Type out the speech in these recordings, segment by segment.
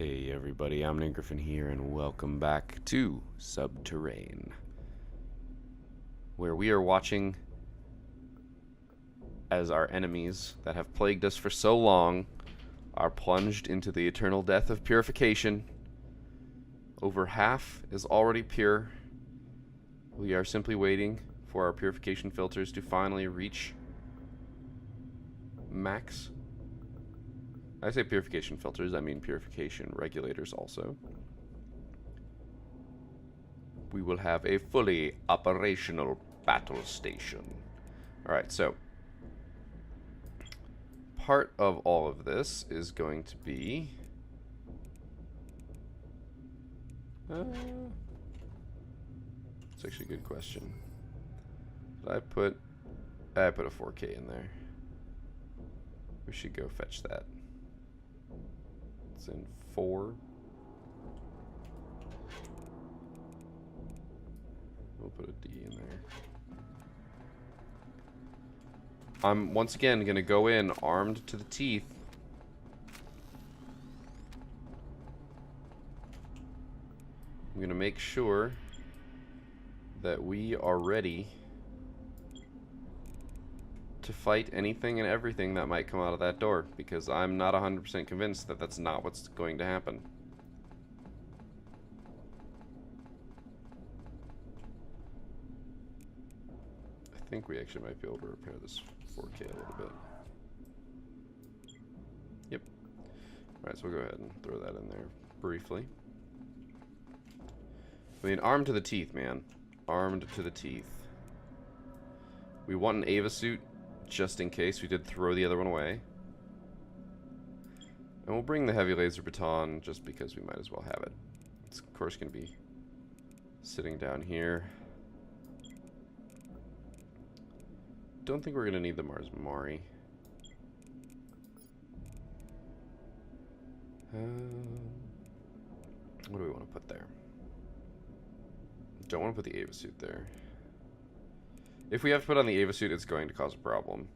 Hey everybody, I'm Nick Griffin here, and welcome back to Subterrain, where we are watching as our enemies that have plagued us for so long are plunged into the eternal death of purification. Over half is already pure. We are simply waiting for our purification filters to finally reach max. I say purification filters, I mean purification regulators also. We will have a fully operational battle station. Alright, so part of all of this is going to be it's actually a good question. Did I put a 4K in there. We should go fetch that. It's in 4. We'll put a D in there. I'm once again going to go in armed to the teeth. I'm going to make sure that we are ready to fight anything and everything that might come out of that door, because I'm not 100% convinced that that's not what's going to happen. I think we actually might be able to repair this 4K a little bit. Yep. Alright, so we'll go ahead and throw that in there briefly. I mean, armed to the teeth, man. Armed to the teeth. We want an Ava suit, just in case. We did throw the other one away. And we'll bring the heavy laser baton just because we might as well have it. It's of course going to be sitting down here. Don't think we're going to need the Mars Mari. What do we want to put there? Don't want to put the Ava suit there. If we have to put on the Ava suit, it's going to cause a problem.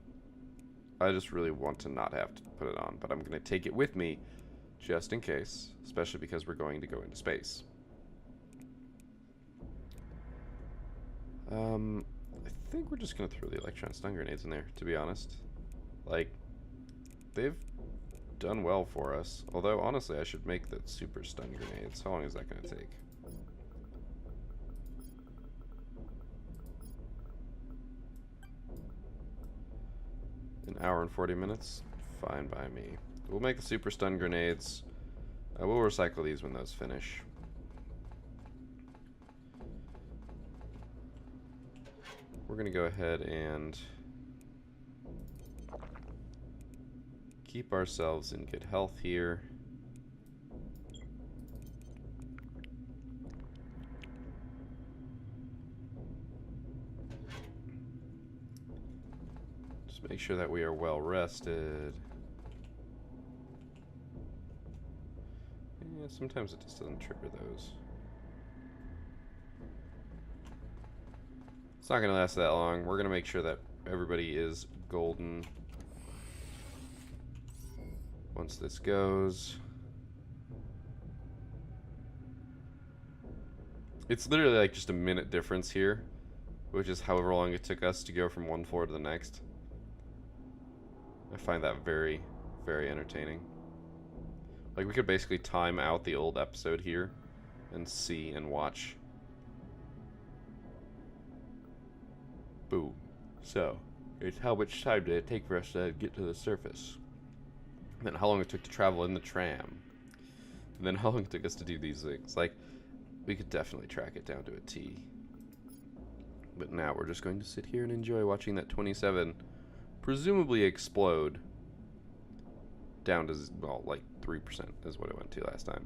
I just really want to not have to put it on, but I'm going to take it with me just in case, especially because we're going to go into space. I think we're just going to throw the electron stun grenades in there, to be honest. Like, they've done well for us. Although, honestly, I should make the super stun grenades. How long is that going to take? An hour and 40 minutes? Fine by me. We'll make the super stun grenades. We'll recycle these when those finish. We're going to go ahead and keep ourselves in good health here. Just make sure that we are well rested. Yeah, sometimes it just doesn't trigger those. It's not going to last that long. We're going to make sure that everybody is golden once this goes. It's literally like just a minute difference here, which is however long it took us to go from one floor to the next. I find that very, very entertaining. Like, we could basically time out the old episode here and see and watch. Boom. So, it's how much time did it take for us to get to the surface. And then how long it took to travel in the tram. And then how long it took us to do these things. Like, we could definitely track it down to a T. But now we're just going to sit here and enjoy watching that 27 presumably explode down to, well, like 3% is what it went to last time.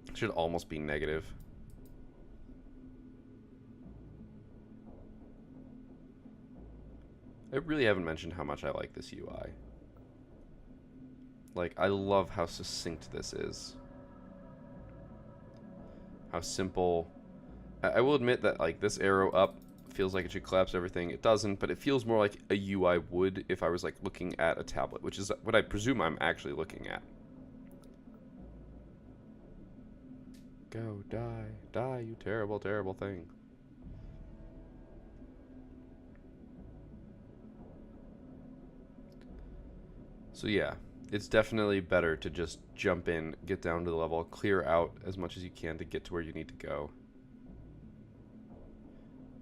It should almost be negative. I really haven't mentioned how much I like this UI. Like, I love how succinct this is. How simple. I will admit that, like, this arrow up feels like it should collapse everything. It doesn't, but it feels more like a UI would if I was, like, looking at a tablet, which is what I presume I'm actually looking at. Go, die. Die, you terrible, terrible thing. So yeah, it's definitely better to just jump in, get down to the level, clear out as much as you can to get to where you need to go.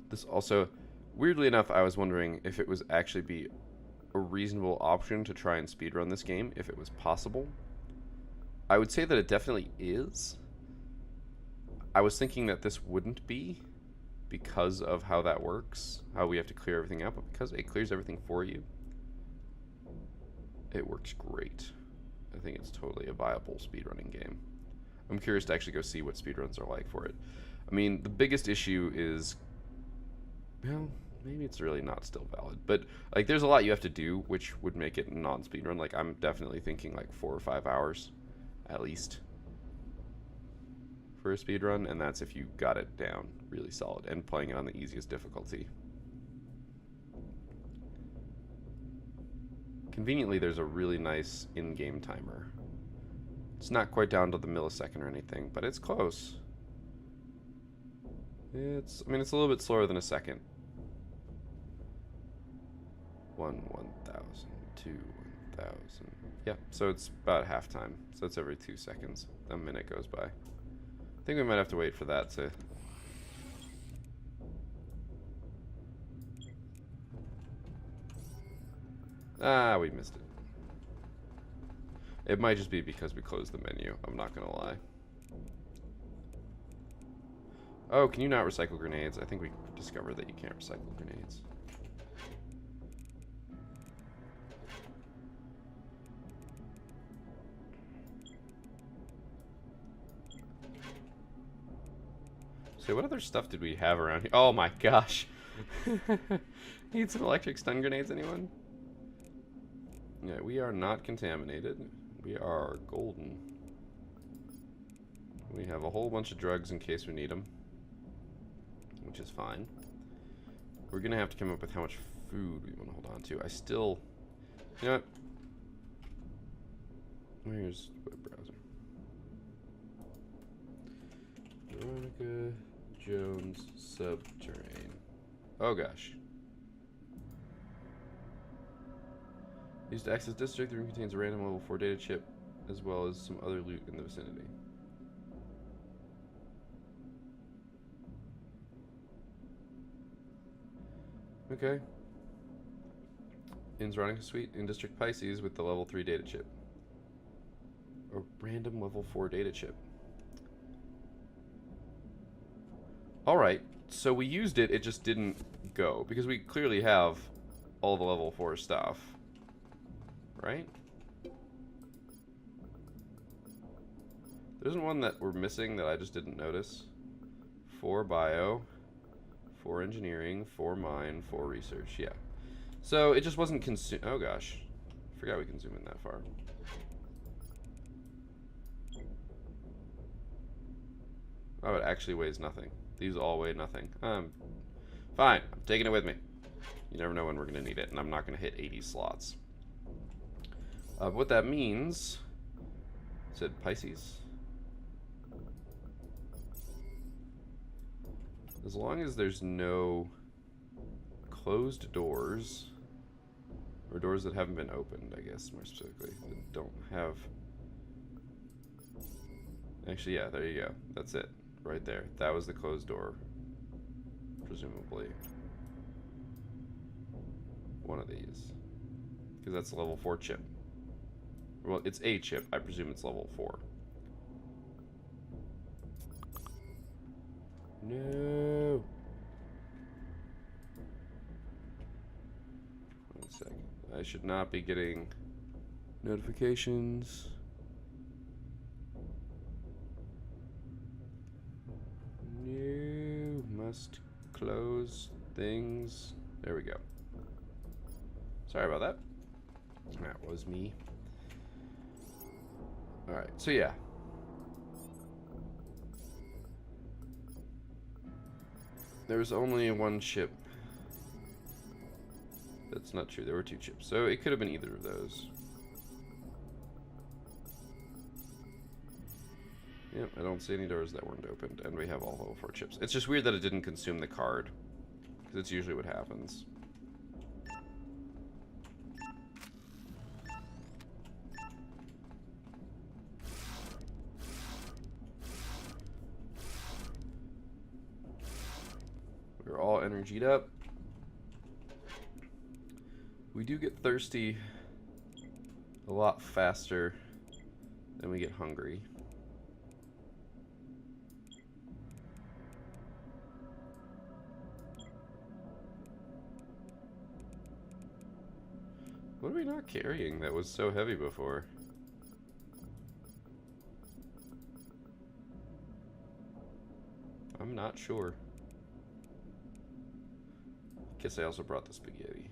This also, weirdly enough, I was wondering if it was actually be a reasonable option to try and speedrun this game, if it was possible. I would say that it definitely is. I was thinking that this wouldn't be because of how that works, how we have to clear everything out, but because it clears everything for you, it works great. I think it's totally a viable speedrunning game. I'm curious to actually go see what speedruns are like for it. I mean, the biggest issue is, well, maybe it's really not still valid, but like there's a lot you have to do which would make it non-speedrun. Like I'm definitely thinking like 4 or 5 hours at least for a speedrun, and that's if you got it down really solid and playing it on the easiest difficulty. Conveniently, there's a really nice in-game timer. It's not quite down to the millisecond or anything, but it's close. I mean, it's a little bit slower than a second. 1,000, 2, 1,000. Yeah, so it's about half time. So it's every 2 seconds. A minute goes by. I think we might have to wait for that to... Ah, we missed it. It might just be because we closed the menu. I'm not gonna lie. Oh, can you not recycle grenades? I think we discovered that you can't recycle grenades. So what other stuff did we have around here? Oh my gosh. Need some electric stun grenades, anyone? Yeah, we are not contaminated. We are golden. We have a whole bunch of drugs in case we need them, which is fine. We're gonna have to come up with how much food we want to hold on to. I still, you know what? Where's web browser? Veronica Jones Subterrain. Oh gosh. Used to access district. The room contains a random level 4 data chip, as well as some other loot in the vicinity. Okay. In Veronica Suite in District Pisces with the level 3 data chip. A random level 4 data chip. Alright, so we used it, it just didn't go, because we clearly have all the level 4 stuff. Right? There isn't one that we're missing that I just didn't notice. 4 bio, 4 engineering, 4 mine, 4 research. Yeah. So it just wasn't consumed. Oh gosh. Forgot we can zoom in that far. Oh, it actually weighs nothing. These all weigh nothing. Fine. I'm taking it with me. You never know when we're going to need it, and I'm not going to hit 80 slots. What that means, is it Pisces? As long as there's no closed doors, or doors that haven't been opened, I guess, more specifically, that don't have... Actually, yeah, there you go. That's it. Right there. That was the closed door. Presumably. One of these. Because that's a level 4 chip. Well, it's a chip. I presume it's level 4. No. One second. I should not be getting notifications. No. Must close things. There we go. Sorry about that. That was me. Alright, so yeah. There was only one chip. That's not true, there were 2 chips. So it could have been either of those. Yep, I don't see any doors that weren't opened, and we have all level 4 chips. It's just weird that it didn't consume the card, because it's usually what happens. We're all energied up. We do get thirsty a lot faster than we get hungry. What are we not carrying that was so heavy before? I'm not sure. Guess I also brought the spaghetti.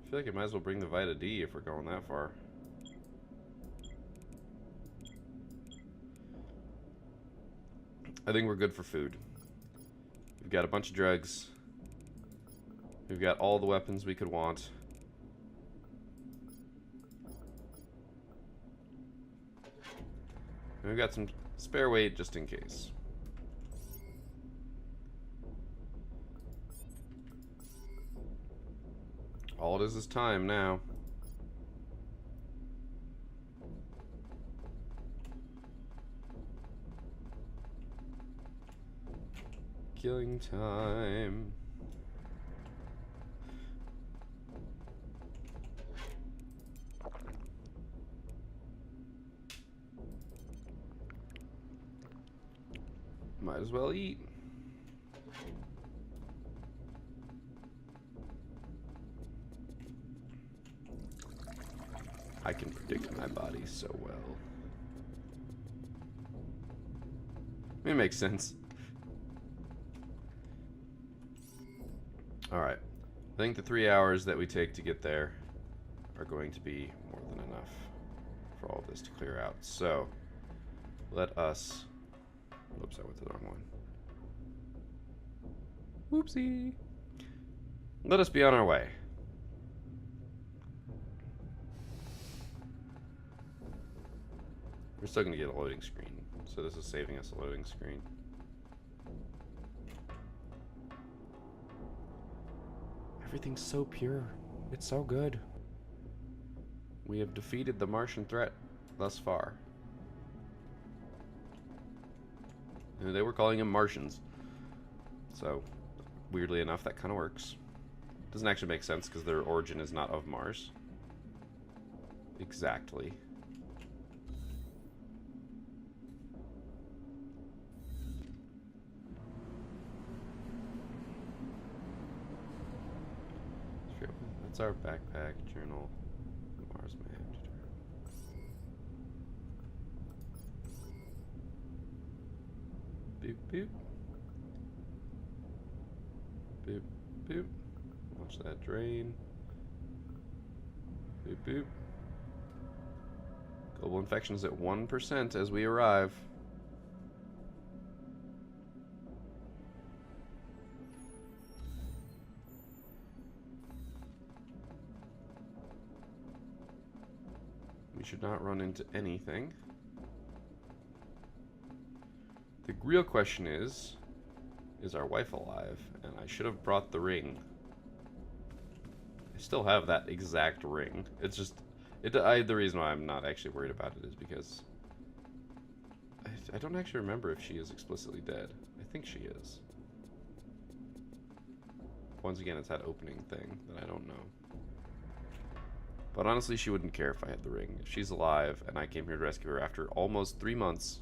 I feel like I might as well bring the Vita D if we're going that far. I think we're good for food. We've got a bunch of drugs. We've got all the weapons we could want. And we've got some spare weight just in case. All it is time now. Killing time. Might as well eat. I can predict my body so well. It makes sense. Alright. I think the 3 hours that we take to get there are going to be more than enough for all this to clear out. So, let us... Whoops, I went to the wrong one. Whoopsie. Let us be on our way. We're still going to get a loading screen, so this is saving us a loading screen. Everything's so pure. It's so good. We have defeated the Martian threat thus far. And they were calling them Martians. So, weirdly enough, that kind of works. Doesn't actually make sense because their origin is not of Mars. Exactly. That's our backpack journal. Mars map. Boop boop. Boop boop. Watch that drain. Boop boop. Global infection is at 1% as we arrive. We should not run into anything. The real question is our wife alive? And I should have brought the ring. I still have that exact ring. It's just, the reason why I'm not actually worried about it is because I don't actually remember if she is explicitly dead. I think she is. Once again, it's that opening thing that I don't know. But honestly, she wouldn't care if I had the ring. If she's alive and I came here to rescue her after almost 3 months,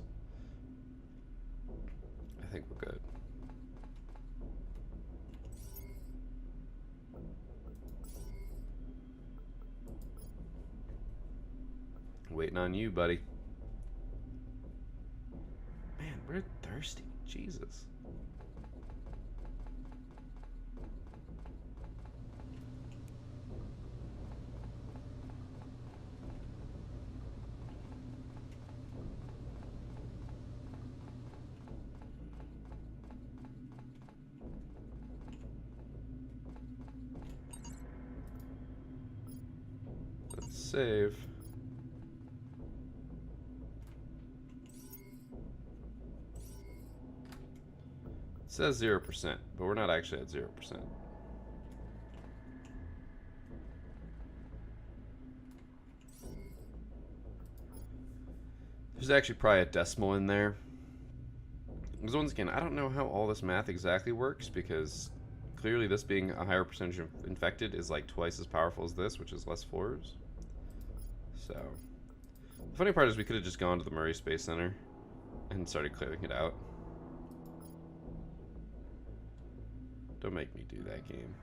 I think we're good. Waiting on you, buddy. Man, we're thirsty. Jesus. Let's save. says 0%, but we're not actually at 0%. There's actually probably a decimal in there. Because once again, I don't know how all this math exactly works, because clearly this being a higher percentage of infected is like twice as powerful as this, which is less floors. So, the funny part is we could have just gone to the Murray Space Center and started clearing it out. Don't make me do that, game.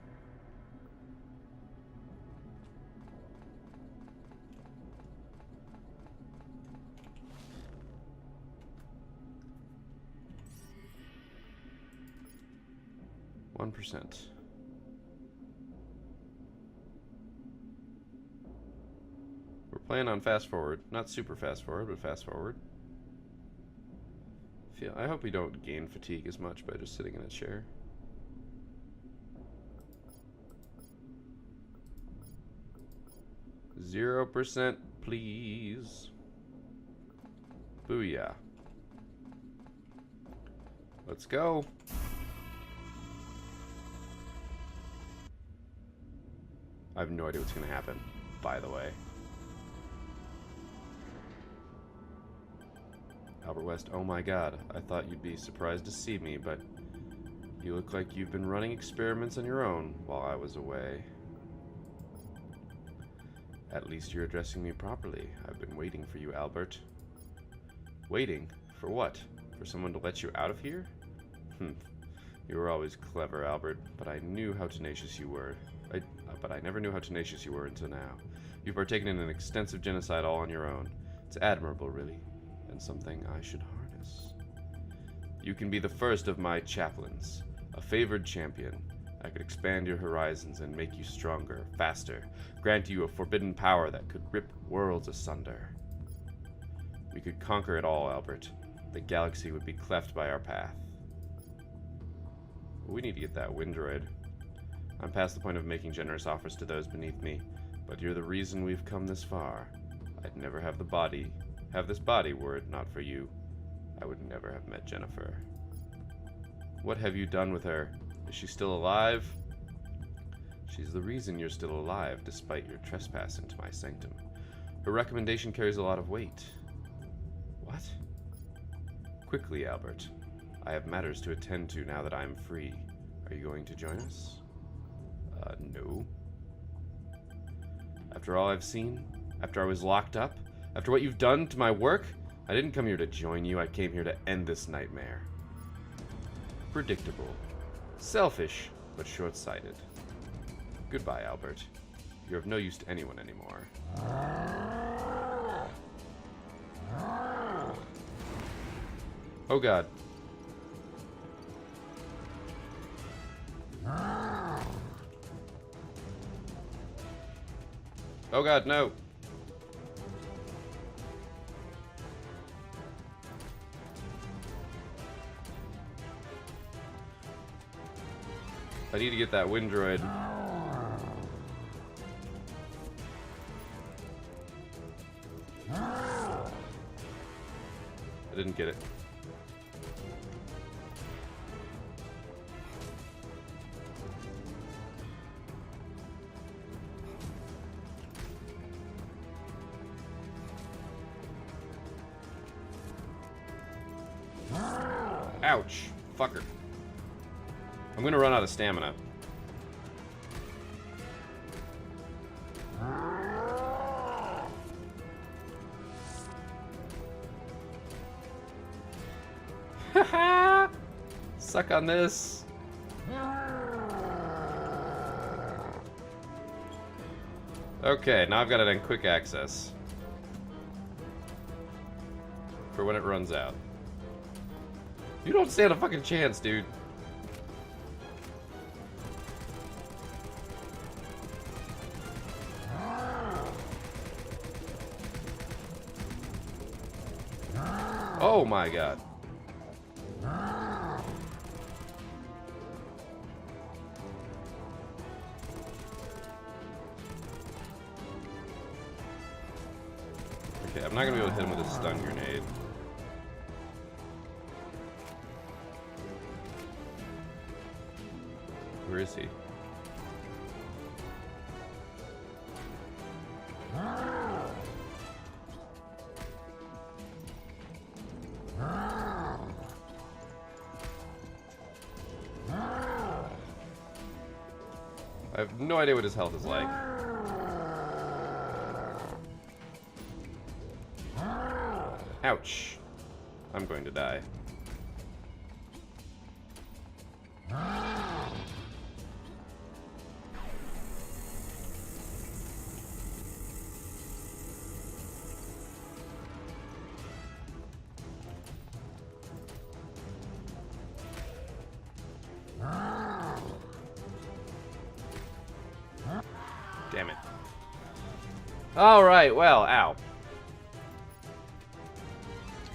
%. We're playing on fast forward. Not super fast forward, but fast forward. I hope we don't gain fatigue as much by just sitting in a chair. %, please. Booyah. Let's go. I have no idea what's going to happen, by the way. Albert West, oh my god, I thought you'd be surprised to see me, but you look like you've been running experiments on your own while I was away. At least you're addressing me properly. I've been waiting for you, Albert. Waiting? For what? For someone to let you out of here? You were always clever, Albert, but I knew how tenacious you were. But I never knew how tenacious you were until now. You've partaken in an extensive genocide all on your own. It's admirable, really, and something I should harness. You can be the first of my chaplains, a favored champion. I could expand your horizons and make you stronger, faster, grant you a forbidden power that could rip worlds asunder. We could conquer it all, Albert. The galaxy would be cleft by our path. We need to get that Windroid. I'm past the point of making generous offers to those beneath me, but you're the reason we've come this far. I'd never have this body were it not for you. I would never have met Jennifer. What have you done with her? Is she still alive? She's the reason you're still alive, despite your trespass into my sanctum. Her recommendation carries a lot of weight. What? Quickly, Albert. I have matters to attend to now that I am free. Are you going to join us? No. After all I've seen, after I was locked up, after what you've done to my work, I didn't come here to join you, I came here to end this nightmare. Predictable. Selfish, but short-sighted. Goodbye, Albert. You're of no use to anyone anymore. Oh god. Oh god, no. I need to get that Windroid. I didn't get it. Ouch. Fucker. I'm gonna run out of stamina. Haha! Suck on this. Okay, now I've got it in quick access. For when it runs out. You don't stand a fucking chance, dude. Oh my god. Okay, I'm not gonna be able to hit him with a stun grenade. Where is he? I have no idea what his health is like. Ouch. I'm going to die. Damn it. Alright, well, ow.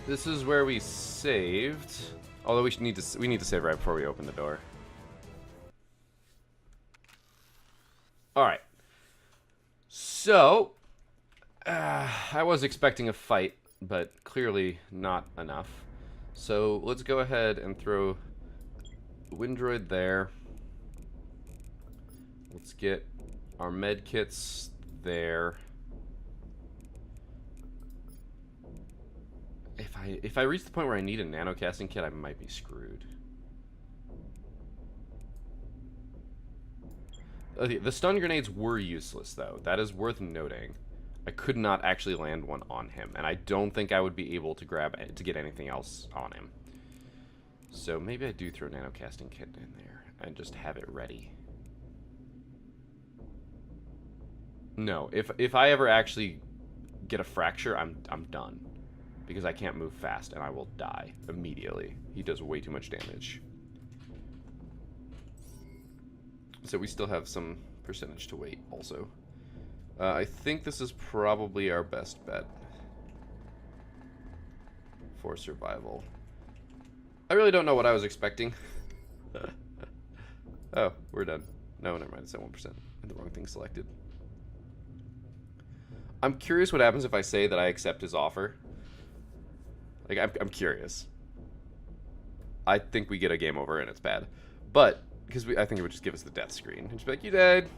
This is where we saved. Although we need to save right before we open the door. Alright. So, I was expecting a fight, but clearly not enough. So, let's go ahead and throw the wind droid there. Let's get our med kits there. If I reach the point where I need a nano casting kit, I might be screwed. Okay, the stun grenades were useless, though. That is worth noting. I could not actually land one on him, and I don't think I would be able to get anything else on him. So maybe I do throw a nano casting kit in there and just have it ready. No, if I ever actually get a fracture, I'm done. Because I can't move fast and I will die immediately. He does way too much damage. So we still have some percentage to wait also. I think this is probably our best bet for survival. I really don't know what I was expecting. Oh, we're done. No, never mind. It's at 1%. And the wrong thing selected. I'm curious what happens if I say that I accept his offer. Like, I'm curious. I think we get a game over and it's bad. But, because I think it would just give us the death screen. And just be like, you died.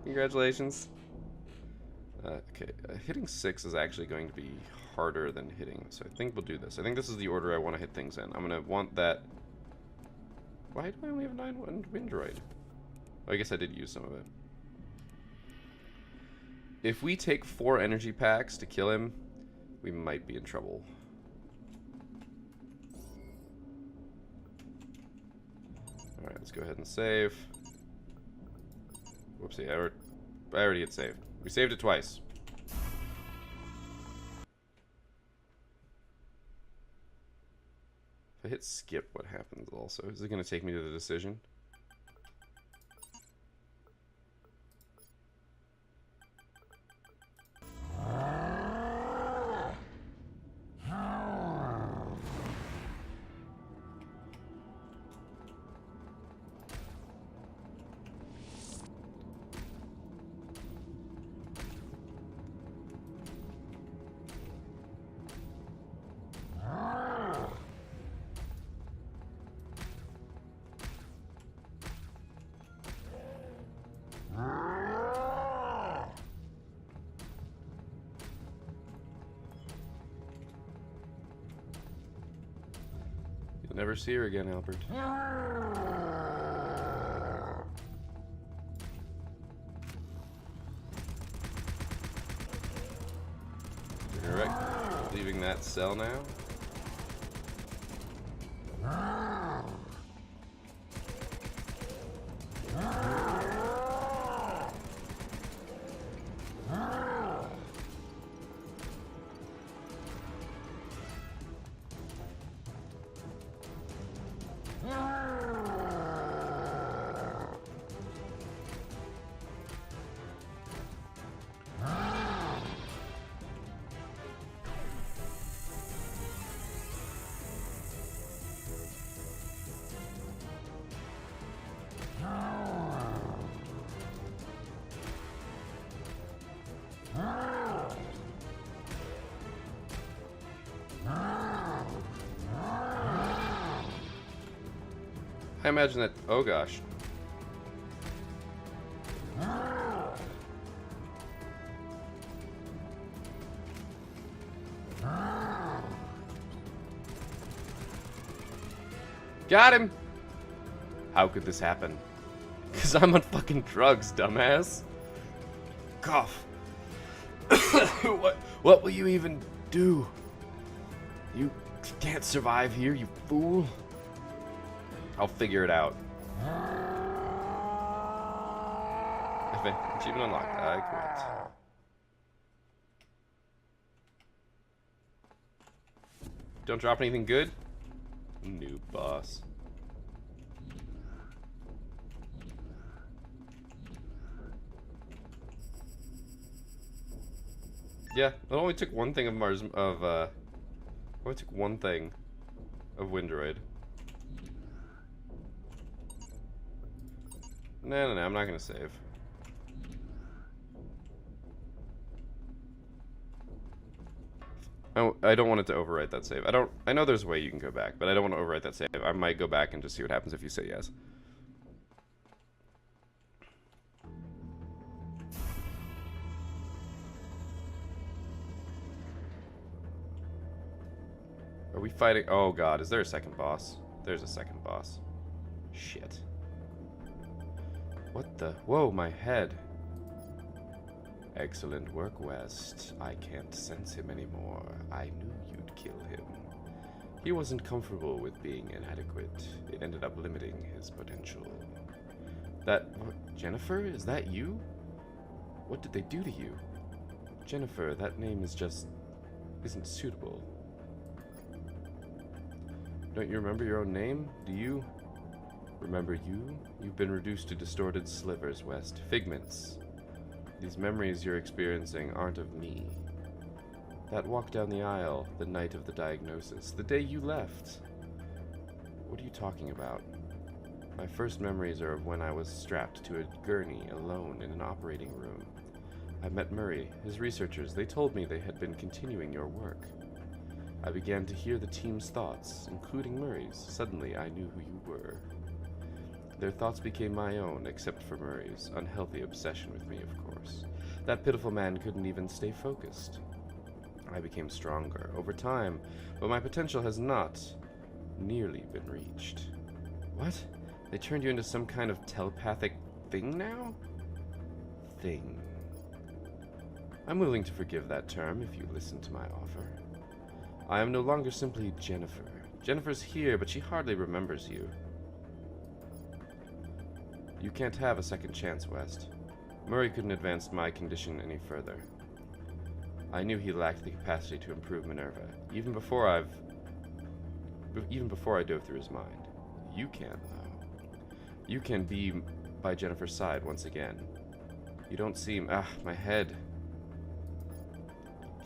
Congratulations. Okay, hitting 6 is actually going to be harder than hitting. So I think we'll do this. I think this is the order I want to hit things in. I'm going to want that. Why do I only have 9 wind droid? Oh, I guess I did use some of it. If we take 4 energy packs to kill him, we might be in trouble. Alright, let's go ahead and save. Whoopsie, I already hit save. We saved it twice. If I hit skip, what happens also? Is it going to take me to the decision? Never see her again, Albert. Correct. Leaving that cell now. I imagine that, oh gosh. Got him! How could this happen? Because I'm on fucking drugs, dumbass. Cough. What will you even do? You can't survive here, you fool. I'll figure it out. Achievement unlocked. I quit. Don't drop anything good? New boss. Yeah, it only took one thing of only took one thing of Windroid. No, I'm not gonna save. I don't want it to overwrite that save. I know there's a way you can go back, but I don't want to overwrite that save. I might go back and just see what happens if you say yes. Are we fighting? Oh god, is there a second boss? There's a second boss. Shit. What the? Whoa, my head. Excellent work, West. I can't sense him anymore. I knew you'd kill him. He wasn't comfortable with being inadequate. It ended up limiting his potential. Jennifer? Is that you? What did they do to you? Jennifer, that name isn't suitable. Don't you remember your own name? Do you remember you? You've been reduced to distorted slivers, West. Figments. These memories you're experiencing aren't of me. That walk down the aisle, the night of the diagnosis, the day you left. What are you talking about? My first memories are of when I was strapped to a gurney alone in an operating room. I met Murray, his researchers. They told me they had been continuing your work. I began to hear the team's thoughts, including Murray's. Suddenly, I knew who you were. Their thoughts became my own, except for Murray's unhealthy obsession with me, of course. That pitiful man couldn't even stay focused. I became stronger over time, but my potential has not nearly been reached. What? They turned you into some kind of telepathic thing now? Thing. I'm willing to forgive that term if you listen to my offer. I am no longer simply Jennifer. Jennifer's here, but she hardly remembers you. You can't have a second chance, West. Murray couldn't advance my condition any further. I knew he lacked the capacity to improve Minerva, even before I dove through his mind. You can, though. You can be by Jennifer's side once again. You don't seem... my head.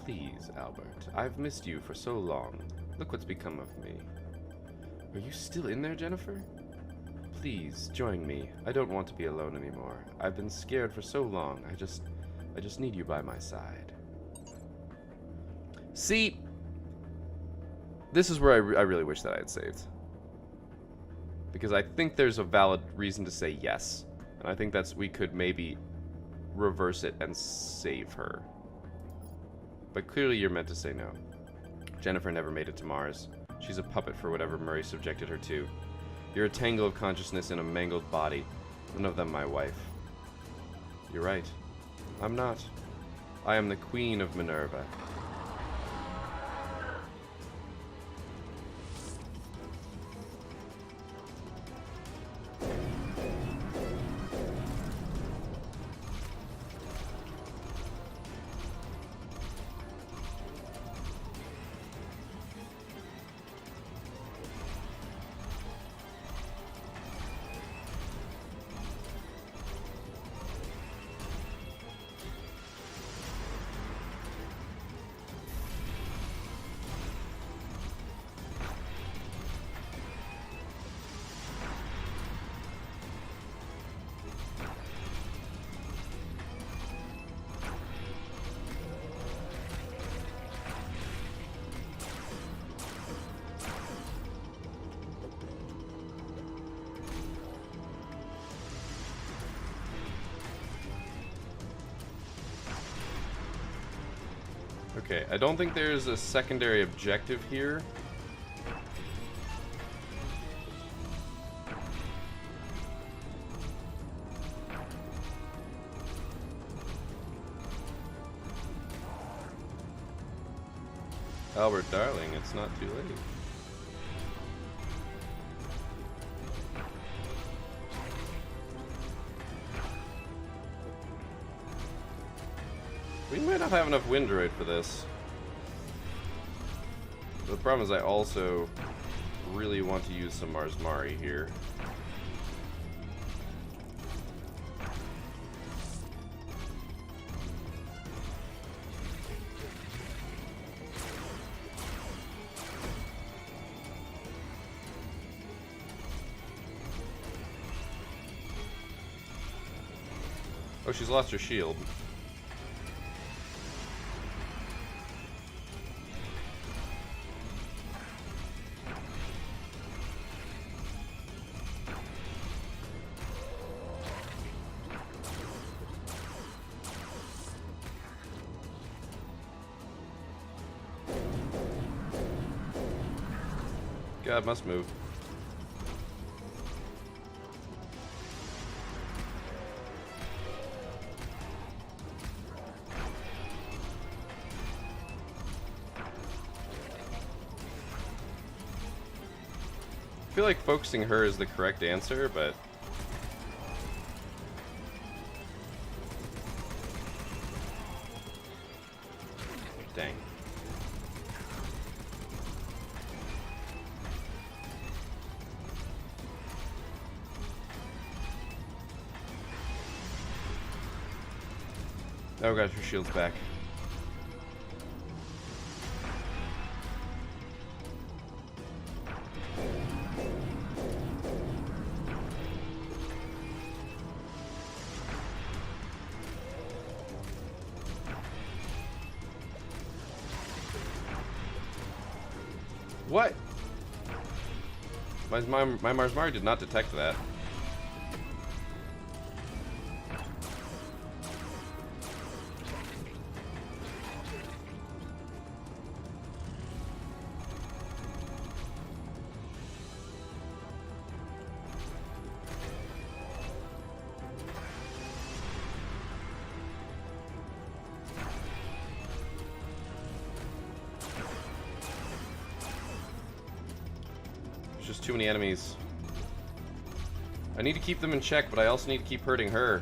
Please, Albert. I've missed you for so long. Look what's become of me. Are you still in there, Jennifer? Please, join me. I don't want to be alone anymore. I've been scared for so long. I just need you by my side. See, this is where I really wish that I had saved. Because I think there's a valid reason to say yes. And I think we could maybe reverse it and save her. But clearly you're meant to say no. Jennifer never made it to Mars. She's a puppet for whatever Murray subjected her to. You're a tangle of consciousness in a mangled body. None of them my wife. You're right. I'm not. I am the Queen of Minerva. Okay, I don't think there's a secondary objective here. Albert, darling, it's not too late. We might not have enough wind droid for this. The problem is I also really want to use some Mars Mari here. Oh, she's lost her shield. God, must move. I feel like focusing her is the correct answer, but dang. Oh gosh, her shield's back. What? My Mars Mari did not detect that. There's just too many enemies. I need to keep them in check, but I also need to keep hurting her.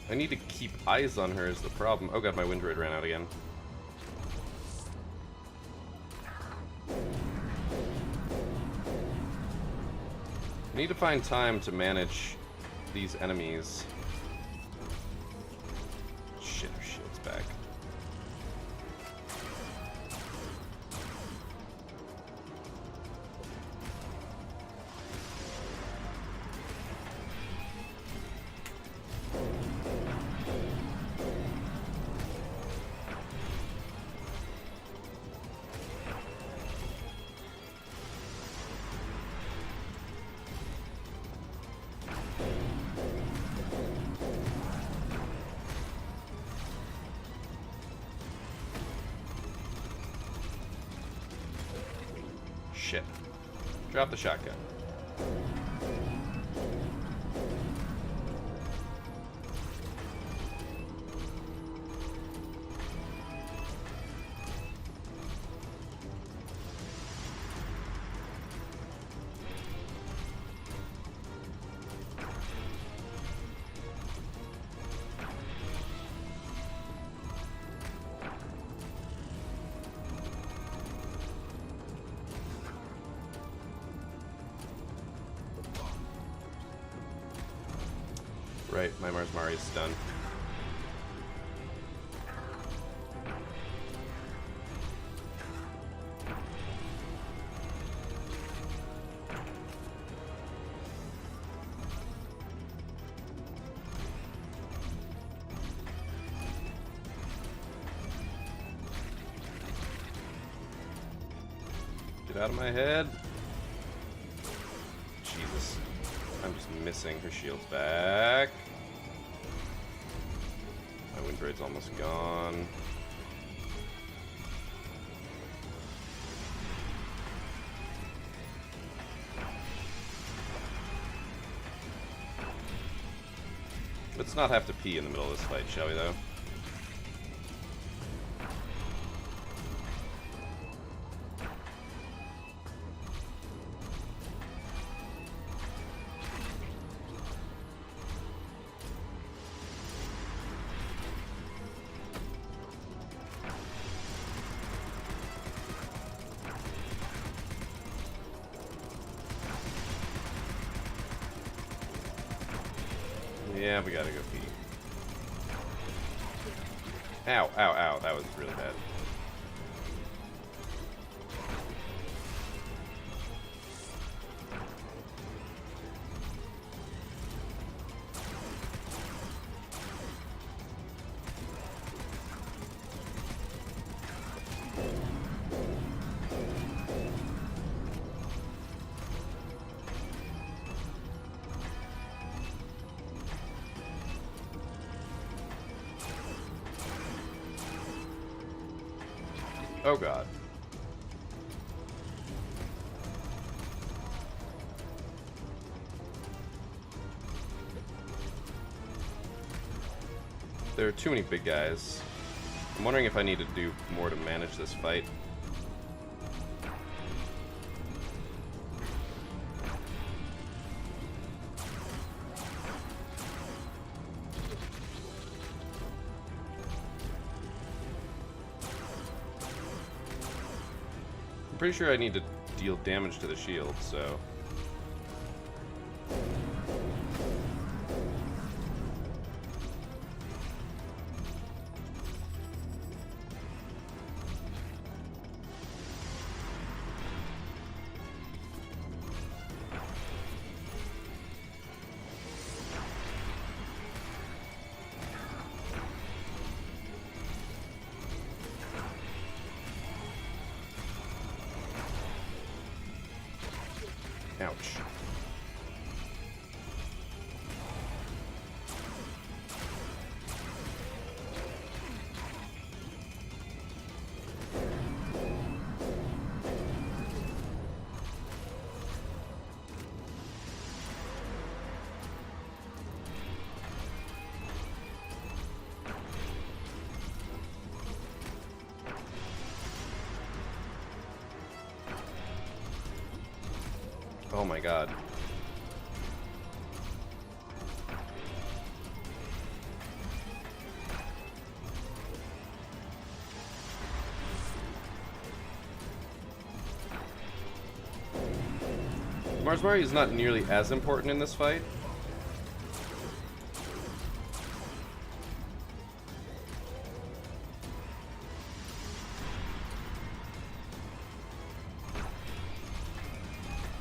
I need to keep eyes on her is the problem. Oh god, my wind droid ran out again. I need to find time to manage these enemies. Shit, her shield's back. Shit. Drop the shotgun. Right, my Mars Mari is done. Get out of my head. I'm just missing her shield's back. My wind raid's almost gone. Let's not have to pee in the middle of this fight, shall we, though? Yeah, we gotta go pee. Ow, ow, ow. That was really bad. Oh god. There are too many big guys. I'm wondering if I need to do more to manage this fight. I'm pretty sure I need to deal damage to the shield, so... Ouch. Oh my god. Mari is not nearly as important in this fight.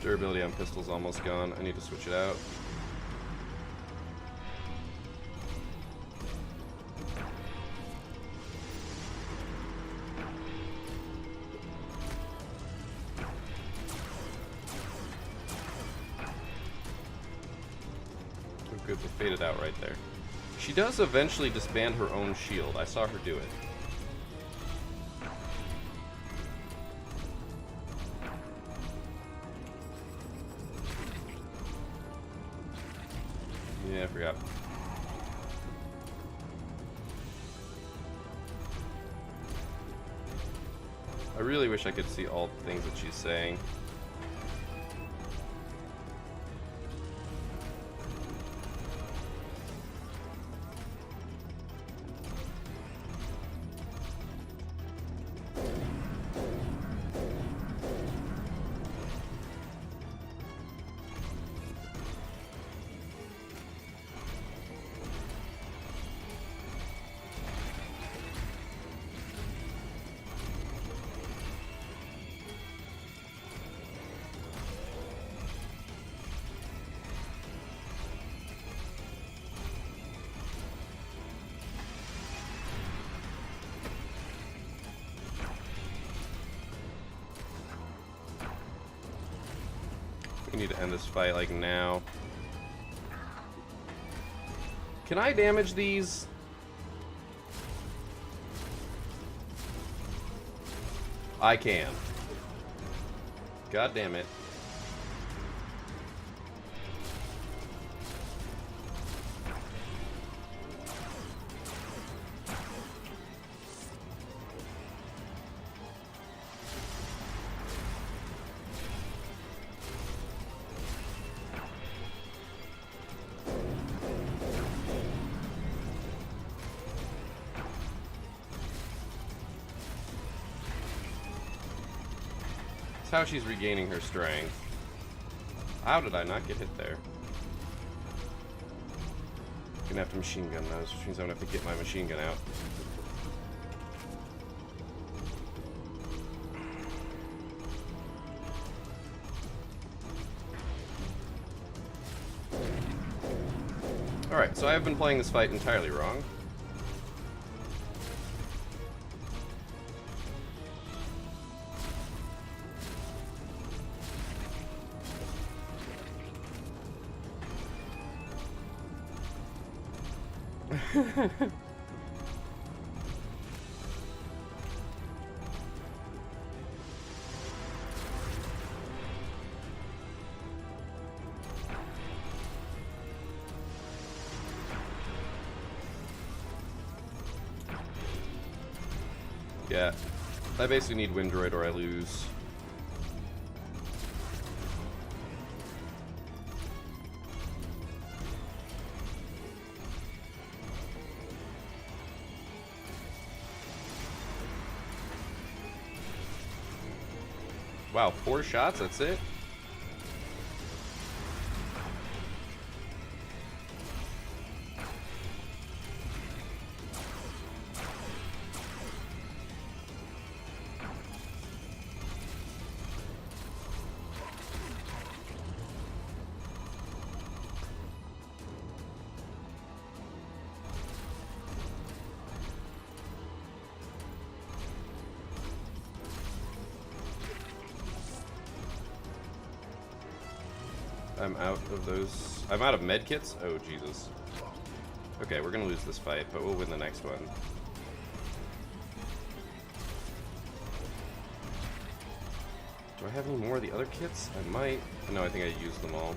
Durability on pistol's almost gone. I need to switch it out. Oh, good, we faded out right there. She does eventually disband her own shield. I saw her do it. Yeah, I forgot. I really wish I could see all the things that she's saying. We need to end this fight, like, now. Can I damage these? I can. God damn it. That's how she's regaining her strength. How did I not get hit there? Gonna have to machine gun those, which means I'm gonna have to get my machine gun out. Alright, so I have been playing this fight entirely wrong. Yeah, I basically need Windroid or I lose. Wow, 4 shots, that's it? I'm out of those. I'm out of medkits? Oh, Jesus. Okay, we're gonna lose this fight, but we'll win the next one. Do I have any more of the other kits? I might. No, I think I used them all.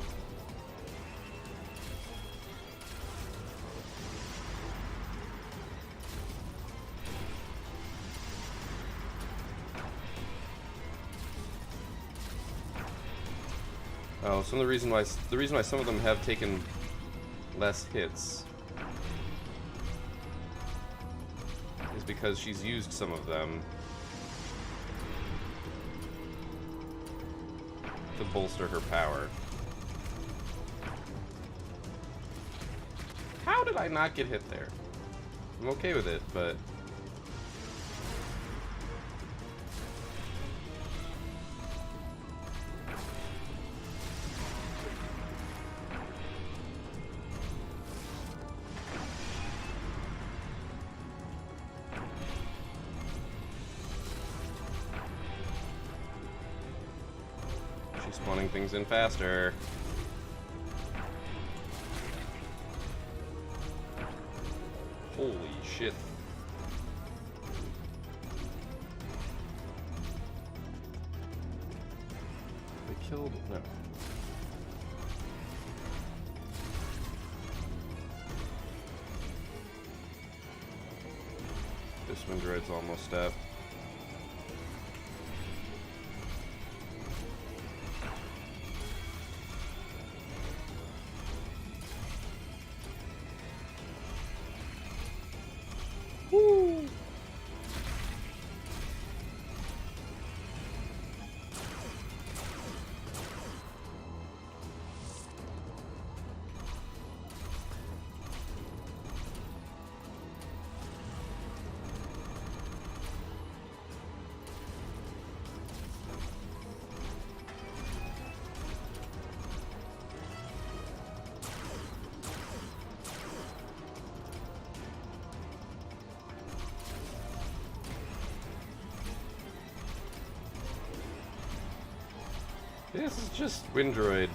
Oh, some of the reason why some of them have taken less hits is because she's used some of them to bolster her power. How did I not get hit there? I'm okay with it, but spawning things in faster. Holy shit. They killed... no. This Windroid's almost up. Woo! This is just Windroid.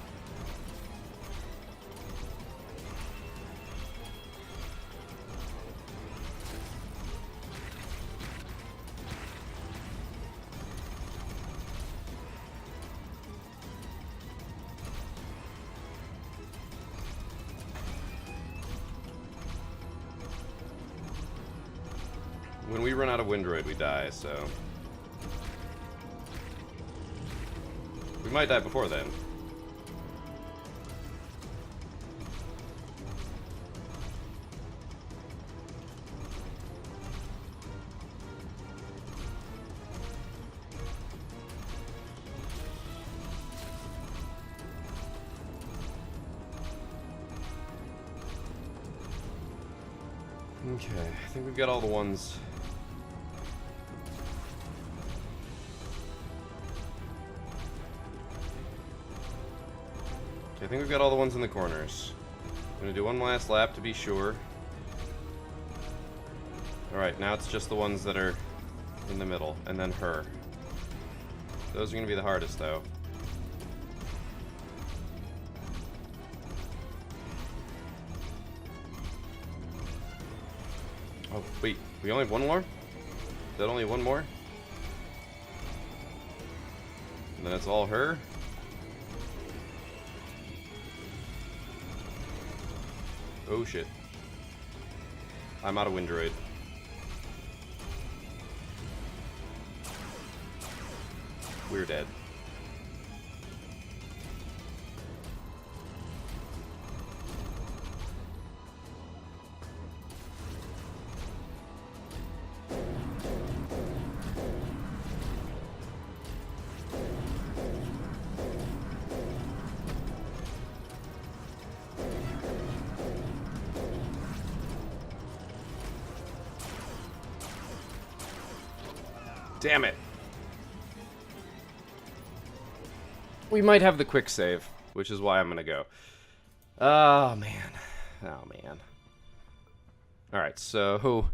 When we run out of Windroid, we die, so... We might die before then. Okay, I think we've got all the ones. Okay, I think we've got all the ones in the corners. I'm gonna do one last lap to be sure. Alright, now it's just the ones that are in the middle, and then her. Those are gonna be the hardest, though. Oh, wait, we only have one more? Is that only one more? And then it's all her? Oh shit. I'm out of Windroid. We're dead. Damn it. We might have the quick save, which is why I'm gonna go. Oh, man. Oh, man. Alright, so...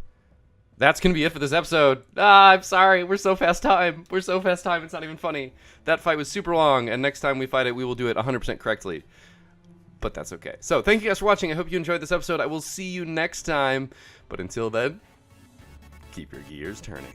That's gonna be it for this episode. I'm sorry. We're so fast time. We're so fast time. It's not even funny. That fight was super long, and next time we fight it, we will do it 100% correctly. But that's okay. So, thank you guys for watching. I hope you enjoyed this episode. I will see you next time. But until then, keep your gears turning.